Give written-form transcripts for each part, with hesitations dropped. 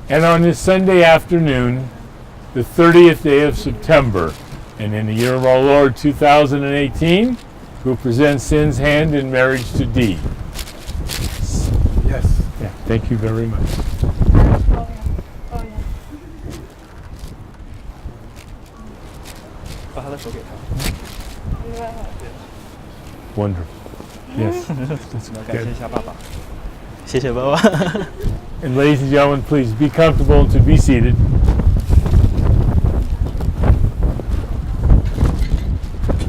And on this Sunday afternoon, the 30th day of September, and in the year of our Lord 2018, we'll present Sin's hand in marriage to Dee. Yes. Yeah, thank you very much. Wonderful. Yes. That's good. 谢谢爸爸。 And ladies and gentlemen, please be comfortable to be seated. Good.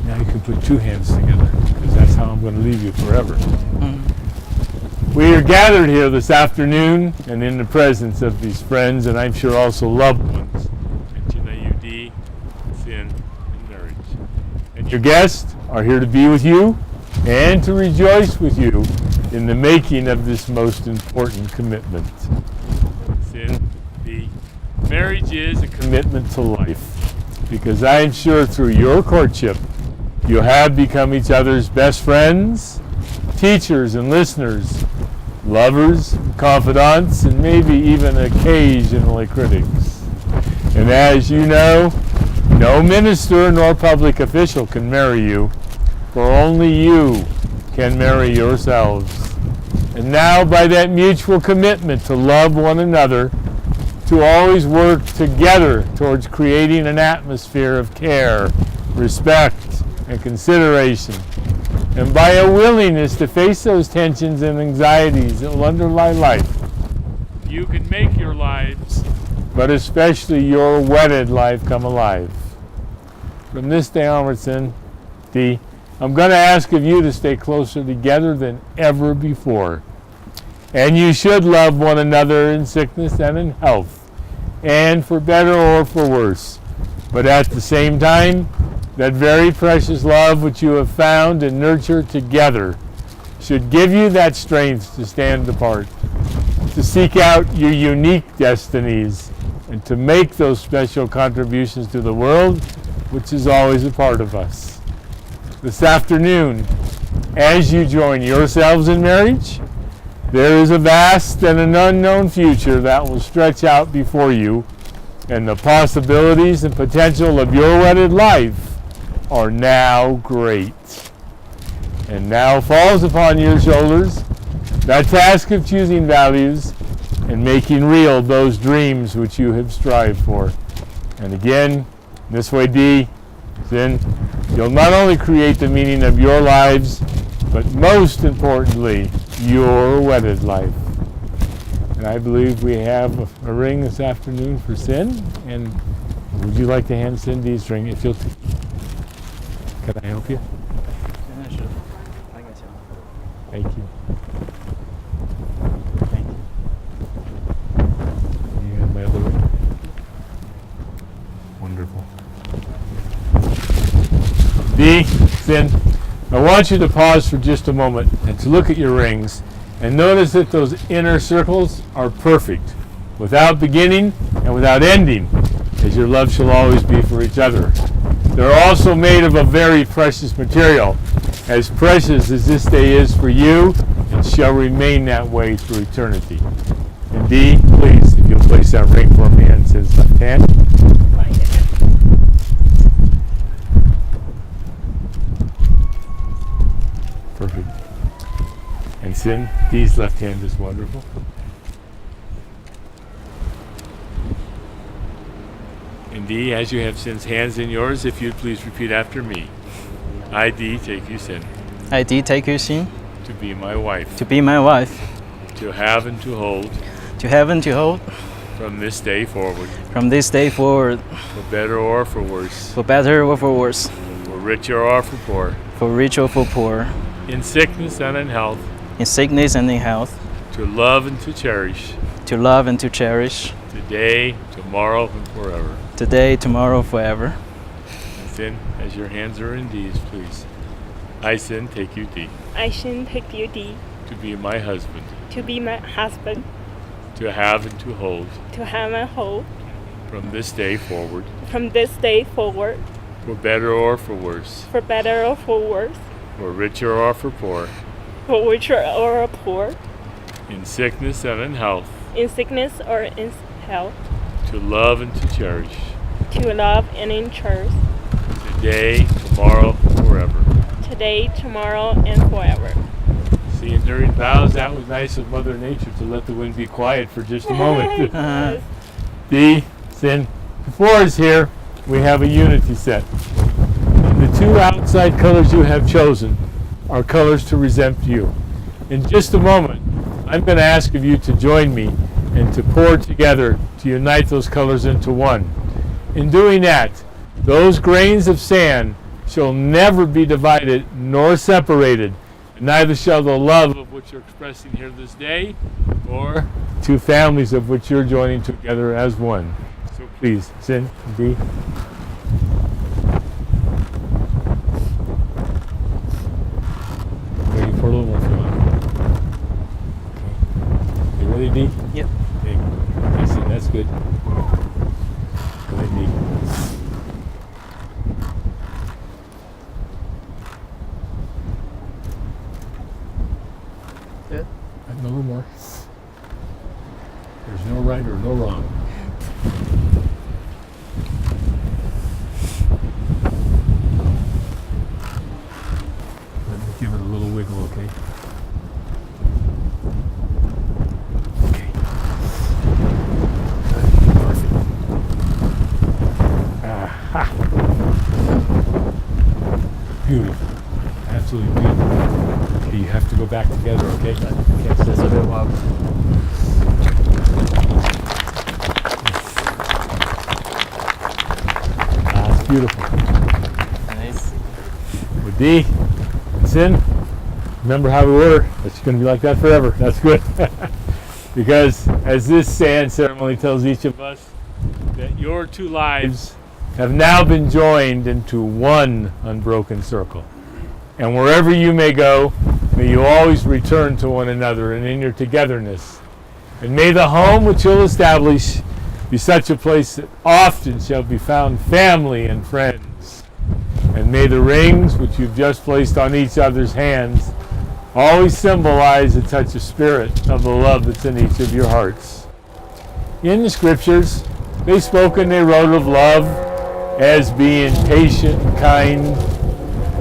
Now you can put two hands together, because that's how I'm going to leave you forever. We are gathered here this afternoon and in the presence of these friends, and I'm sure also loved ones, and Dee, Sin, and marriage. And your guests are here to be with you and to rejoice with you in the making of this most important commitment. Sin, Dee, marriage is a commitment to life, because I am sure through your courtship you have become each other's best friends, teachers and listeners, lovers, confidants, and maybe even occasionally critics. And as you know, no minister nor public official can marry you, for only you can marry yourselves. And now, by that mutual commitment to love one another, to always work together towards creating an atmosphere of care, respect, and consideration, and by a willingness to face those tensions and anxieties that will underlie life, you can make your lives, but especially your wedded life, come alive. From this day onward, Sin, Dee, I'm going to ask of you to stay closer together than ever before. And you should love one another in sickness and in health, and for better or for worse. But at the same time, that very precious love which you have found and nurtured together should give you that strength to stand apart, to seek out your unique destinies, and to make those special contributions to the world, which is always a part of us. This afternoon, as you join yourselves in marriage, there is a vast and an unknown future that will stretch out before you, and the possibilities and potential of your wedded life are now great. And now falls upon your shoulders that task of choosing values and making real those dreams which you have strived for. And again, this way, Dee, Sin, you'll not only create the meaning of your lives, but most importantly, your wedded life. And I believe we have a ring this afternoon for Sin. And would you like to hand Sin Dee's ring? If you'll, can I help you? Thank you. Thank you. You have my other ring? Wonderful. Dee, Sin, I want you to pause for just a moment and to look at your rings and notice that those inner circles are perfect, without beginning and without ending, as your love shall always be for each other. They're also made of a very precious material, as precious as this day is for you, and shall remain that way through eternity. And Dee, please, if you'll place that ring for me on Sin's left hand. Perfect. And Sin, Dee's left hand is wonderful. And Dee, as you have Sin's hands in yours, if you'd please repeat after me. I, Dee, take you, Sin. I, Dee, take you, Sin, To to be my wife, to be my wife, to have and to hold to have and to hold from this day forward, from this day forward, for better or for worse, for better or for worse, for richer or for poor, for rich or for poor, in sickness and in health, in sickness and in health, to love and to cherish, to love and to cherish, today, tomorrow, and forever. today, tomorrow, forever. And Sin, as your hands are in D's, please. I, Sin, take you, D, I Shin take you D, to be my husband, to be my husband, to have and to hold to have and hold from this day forward, from this day forward, for better or for worse, for better or for worse, for richer or for poor, for richer or poor, in sickness and in health, in sickness or in health, to love and to cherish, to love and in cherish, today, tomorrow, forever. today, tomorrow, and forever. See, and during vows, that was nice of Mother Nature to let the wind be quiet for just a moment. Yes. D, Sin, before us here, we have a unity set. And the two outside colors you have chosen are colors to represent you. In just a moment, I'm going to ask of you to join me and to pour together to unite those colors into one. In doing that, those grains of sand shall never be divided nor separated, and neither shall the love of which you're expressing here this day, or two families of which you're joining together as one. So please, Sin, D. Waiting for a little more if you want. Okay. You ready, D? Yep. Okay. I see, that's good. Go ahead, D. Good. A little more. There's no right or no wrong. Let me give it a little wiggle, okay? Okay. Good. Perfect. Aha. Beautiful. Absolutely beautiful. Okay, you have to go back together, okay? Can't sit so there while. That's beautiful. Nice. With D and Sin, remember how we were. It's going to be like that forever. That's good. Because as this sand ceremony tells each of us, that your two lives have now been joined into one unbroken circle. And wherever you may go, may you always return to one another and in your togetherness. And may the home which you'll establish be such a place that often shall be found family and friends. And may the rings which you've just placed on each other's hands always symbolize a touch of spirit of the love that's in each of your hearts. In the scriptures, they spoke and they wrote of love as being patient and kind.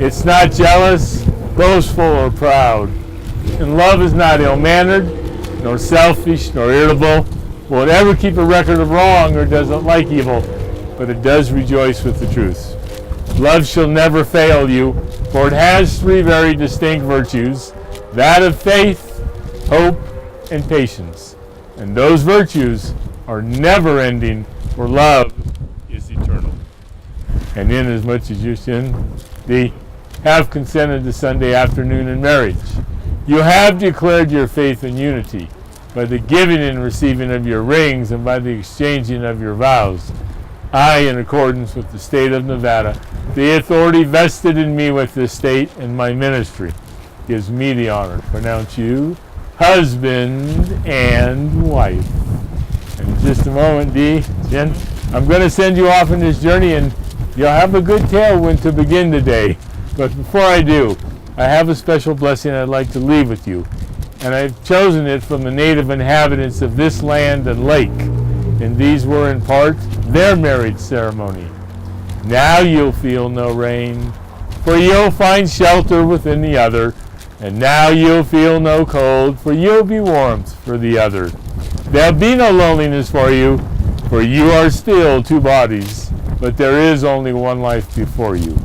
It's not jealous, boastful, or proud. And love is not ill-mannered, nor selfish, nor irritable. Will it ever keep a record of wrong or doesn't like evil, but it does rejoice with the truth. Love shall never fail you, for it has three very distinct virtues, that of faith, hope, and patience. And those virtues are never-ending, for love is eternal. And inasmuch as you sin, D, have consented to Sunday afternoon in marriage, you have declared your faith and unity by the giving and receiving of your rings and by the exchanging of your vows. I, in accordance with the state of Nevada, the authority vested in me with this state and my ministry, gives me the honor to pronounce you husband and wife. And in just a moment, D, Jen, I'm going to send you off on this journey, and you'll have a good tailwind to begin today. But before I do, I have a special blessing I'd like to leave with you. And I've chosen it from the native inhabitants of this land and lake. And these were in part their marriage ceremony. Now you'll feel no rain, for you'll find shelter within the other. And now you'll feel no cold, for you'll be warmth for the other. There'll be no loneliness for you are still two bodies, but there is only one life before you.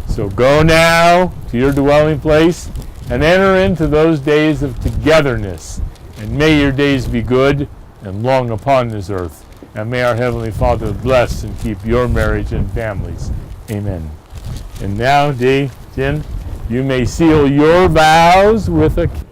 So go now to your dwelling place and enter into those days of togetherness. And may your days be good and long upon this earth. And may our Heavenly Father bless and keep your marriage and families. Amen. And now, Jin, you may seal your vows with a kiss.